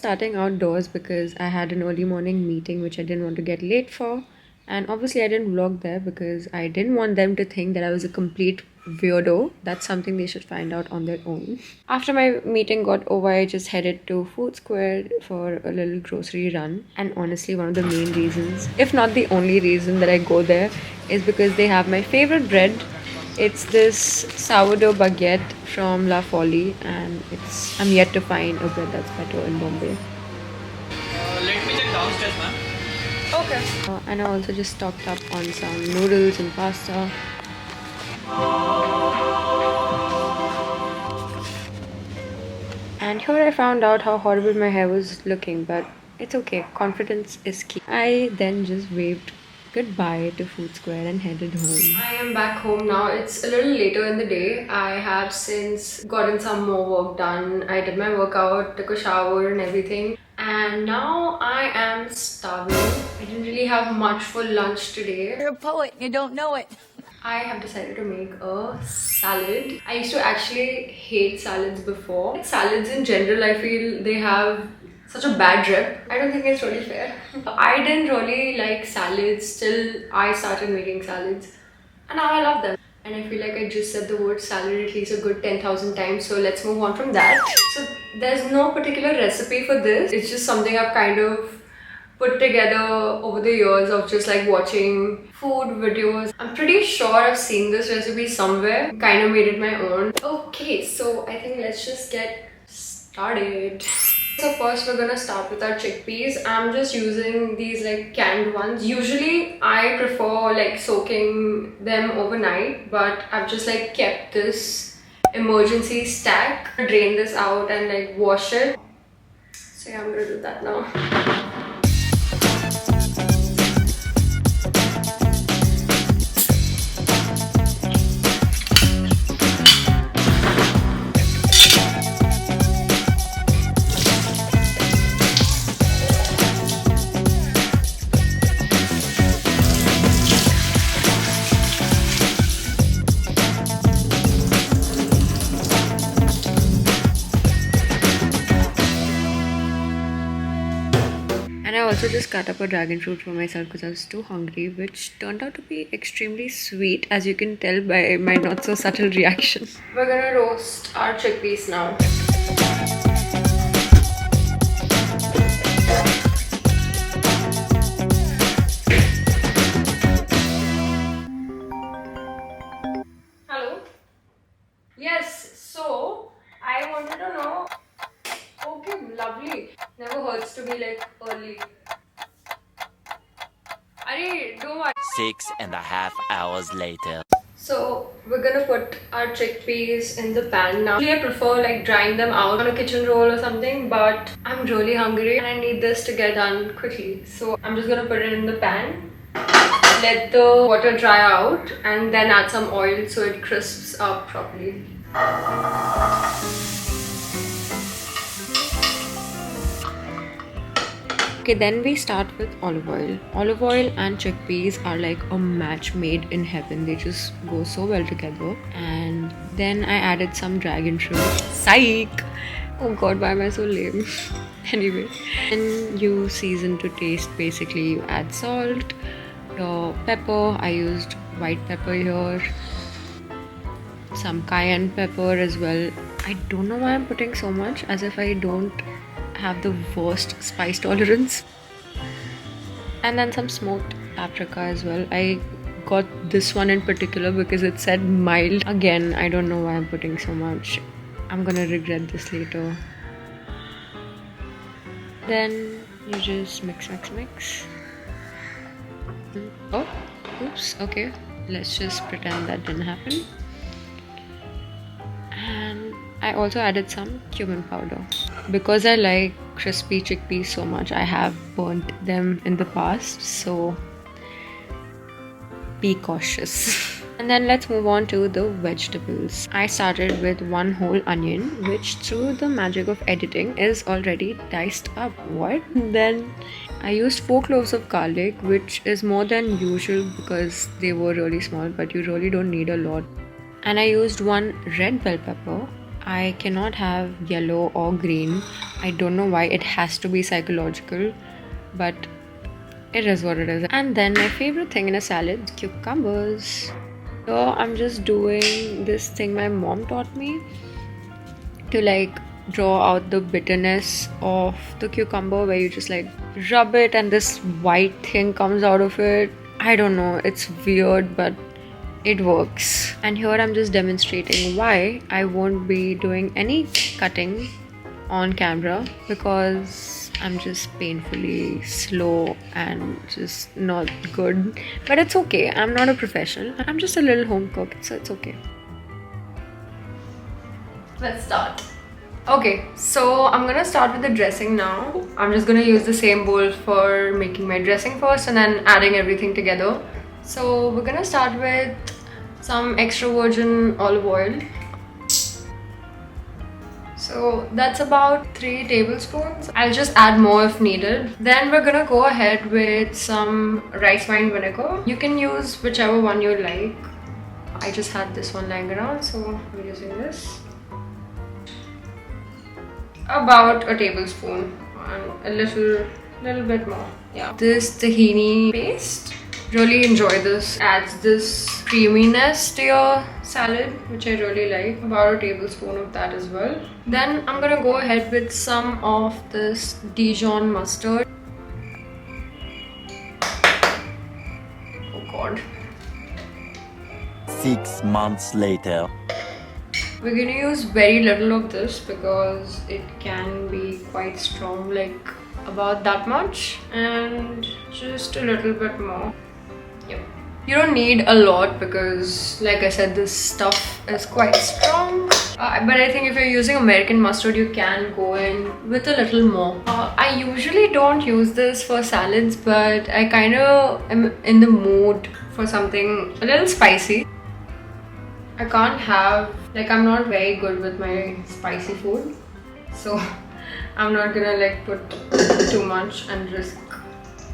starting outdoors because I had an early morning meeting which I didn't want to get late for. And obviously I didn't vlog there because I didn't want them to think that I was a complete weirdo. That's something they should find out on their own. After my meeting got over, I just headed to Food Square for a little grocery run. And honestly, one of the main reasons, if not the only reason that I go there, is because they have my favorite bread. It's this sourdough baguette from La Folie, and I'm yet to find a bread that's better in Bombay. Let me check downstairs, ma'am. Okay. And I also just stocked up on some noodles and pasta. And here I found out how horrible my hair was looking, but it's okay. Confidence is key. I then just waved goodbye to Food Square and headed home. I am back home now. It's a little later in the day. I have since gotten some more work done. I did my workout, took a shower and everything. And now I am starving. I didn't really have much for lunch today. You're a poet, you don't know it. I have decided to make a salad. I used to actually hate salads before. Salads in general, I feel they have such a bad rep. I don't think it's really fair. I didn't really like salads till I started making salads. And now I love them. And I feel like I just said the word salad at least a good 10,000 times. So let's move on from that. So there's no particular recipe for this. It's just something I've kind of put together over the years of just like watching food videos. I'm pretty sure I've seen this recipe somewhere. Kind of made it my own. Okay, so I think let's just get started. So first we're gonna start with our chickpeas. I'm just using these like canned ones. Usually I prefer like soaking them overnight, but I've just like kept this emergency stack. Drain this out and like wash it. So yeah, I'm gonna do that now. I also just cut up a dragon fruit for myself because I was too hungry, which turned out to be extremely sweet, as you can tell by my not so subtle reaction. We're gonna roast our chickpeas now. Hello? Yes, so I wanted to know. Okay, lovely. Never hurts to be like early. Arey, don't worry. 6.5 hours later. So we're gonna put our chickpeas in the pan now. Usually I prefer like drying them out on a kitchen roll or something, but I'm really hungry and I need this to get done quickly. So I'm just gonna put it in the pan, let the water dry out, and then add some oil so it crisps up properly. Okay, then we start with olive oil. Olive oil and chickpeas are like a match made in heaven. They just go so well together. And then I added some dragon fruit. Psych! Oh god, why am I so lame? Anyway, and you season to taste. Basically, you add salt, your pepper. I used white pepper here. Some cayenne pepper as well. I don't know why I'm putting so much, as if I don't have the worst spice tolerance. And then some smoked paprika as well. I got this one in particular because it said mild. Again, I don't know why I'm putting so much. I'm gonna regret this later. Then you just mix. Oh, oops, okay. Let's just pretend that didn't happen. And I also added some cumin powder. Because I like crispy chickpeas so much, I have burnt them in the past, so be cautious. And then let's move on to the vegetables. I started with one whole onion, which through the magic of editing is already diced up. What? Then I used 4 cloves of garlic, which is more than usual because they were really small, but you really don't need a lot. And I used 1 red bell pepper. I cannot have yellow or green. I don't know why it has to be psychological, but it is what it is. And then my favorite thing in a salad, cucumbers. So I'm just doing this thing my mom taught me to like draw out the bitterness of the cucumber, where you just like rub it and this white thing comes out of it. I don't know, it's weird, but it works. And here I'm just demonstrating why I won't be doing any cutting on camera, because I'm just painfully slow and just not good. But it's okay, I'm not a professional, I'm just a little home cook, so it's okay. Let's start. Okay, so I'm gonna start with the dressing now. I'm just gonna use the same bowl for making my dressing first and then adding everything together. So we're gonna start with some extra virgin olive oil. So that's about 3 tablespoons. I'll just add more if needed. Then we're gonna go ahead with some rice wine vinegar. You can use whichever one you like. I just had this one lying around, so we're using this. About a tablespoon and a little bit more. Yeah. This tahini paste. Really enjoy this. Adds this creaminess to your salad, which I really like. About a tablespoon of that as well. Then I'm gonna go ahead with some of this Dijon mustard. Oh god. 6 months later. We're gonna use very little of this because it can be quite strong, like about that much, and just a little bit more. Yep. You don't need a lot because, like I said, this stuff is quite strong. But I think if you're using American mustard, you can go in with a little more. I usually don't use this for salads, but I kind of am in the mood for something a little spicy. I can't have, like, I'm not very good with my spicy food, so I'm not gonna like put too much and risk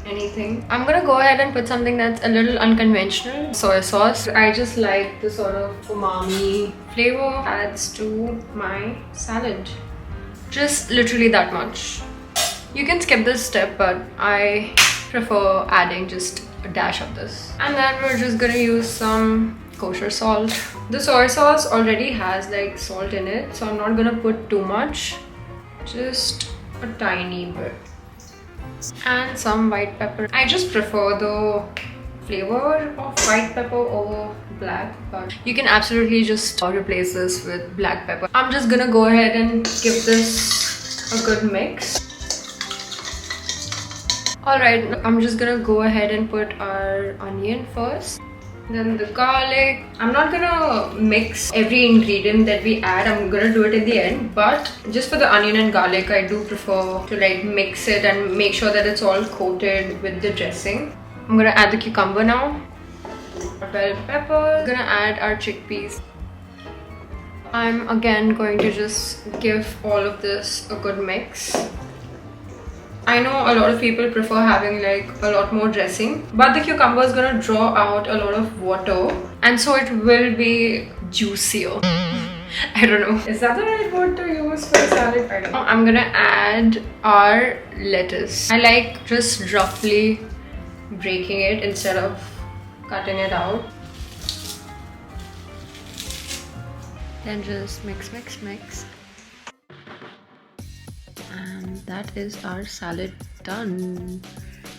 anything. I'm gonna go ahead and put something that's a little unconventional. Soy sauce. I just like the sort of umami flavor adds to my salad. Just literally that much. You can skip this step, but I prefer adding just a dash of this. And then we're just gonna use some kosher salt. The soy sauce already has like salt in it, so I'm not gonna put too much, just a tiny bit. And some white pepper. I just prefer the flavor of white pepper over black, but you can absolutely just replace this with black pepper. I'm just gonna go ahead and give this a good mix. Alright, I'm just gonna go ahead and put our onion first. Then the garlic. I'm not gonna mix every ingredient that we add. I'm gonna do it in the end, but just for the onion and garlic, I do prefer to like mix it and make sure that it's all coated with the dressing. I'm gonna add the cucumber now. Bell pepper. I'm gonna add our chickpeas. I'm again going to just give all of this a good mix. I know a lot of people prefer having like a lot more dressing, but the cucumber is gonna draw out a lot of water, and so it will be juicier. I don't know. Is that the right word to use for a salad? I don't know. I'm gonna add our lettuce. I like just roughly breaking it instead of cutting it out. Then just mix, mix, mix. And that is our salad done.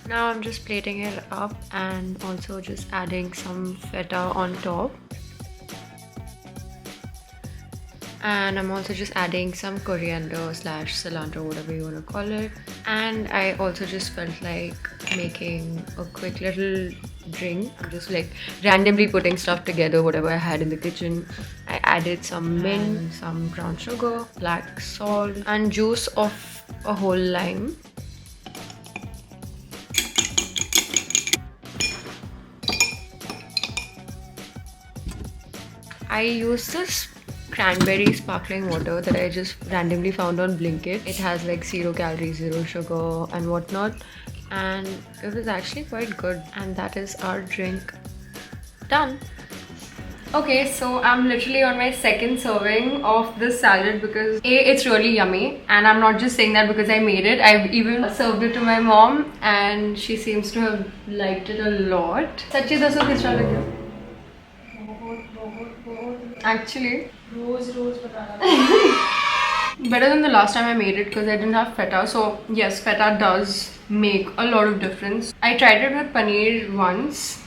Now I'm just plating it up and also just adding some feta on top. And I'm also just adding some coriander / cilantro, whatever you want to call it. And I also just felt like making a quick little drink. Just like randomly putting stuff together, whatever I had in the kitchen. I added some mint, some brown sugar, black salt, and juice of a whole lime. I used this cranberry sparkling water that I just randomly found on Blinkit. It has like 0 calories, 0 sugar and whatnot, and it was actually quite good. And that is our drink done. Okay, so I'm literally on my second serving of this salad because A, it's really yummy, and I'm not just saying that because I made it. I've even served it to my mom and she seems to have liked it a lot. Sachi daso kis tarah lagya? Actually, better than the last time I made it because I didn't have feta. So yes, feta does make a lot of difference. I tried it with paneer once.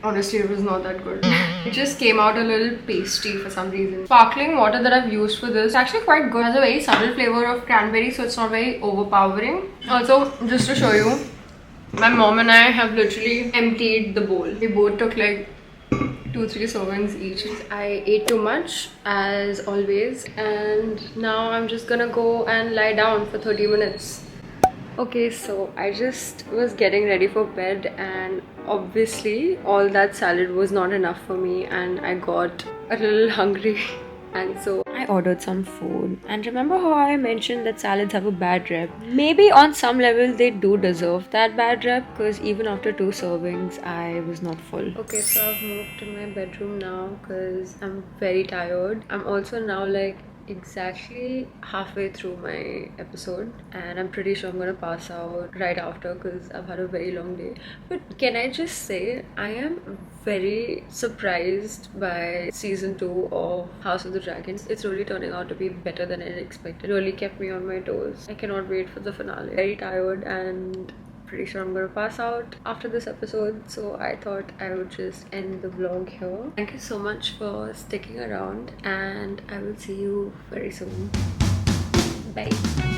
Honestly, it was not that good. It just came out a little pasty for some reason. Sparkling water that I've used for this is actually quite good. It has a very subtle flavor of cranberry, so it's not very overpowering. Also, just to show you, my mom and I have literally emptied the bowl. We both took like 2-3 servings each. I ate too much as always, and now I'm just gonna go and lie down for 30 minutes. Okay, so I just was getting ready for bed, and obviously all that salad was not enough for me and I got a little hungry. And so I ordered some food. And remember how I mentioned that salads have a bad rep? Maybe on some level they do deserve that bad rep, because even after 2 servings I was not full. Okay, so I've moved to my bedroom now because I'm very tired. I'm also now like exactly halfway through my episode and I'm pretty sure I'm gonna pass out right after because I've had a very long day. But can I just say, I am very surprised by season 2 of House of the Dragons. It's really turning out to be better than I expected. It really kept me on my toes. I cannot wait for the finale. Very tired and pretty sure I'm gonna pass out after this episode, so I thought I would just end the vlog here. Thank you so much for sticking around and I will see you very soon. Bye.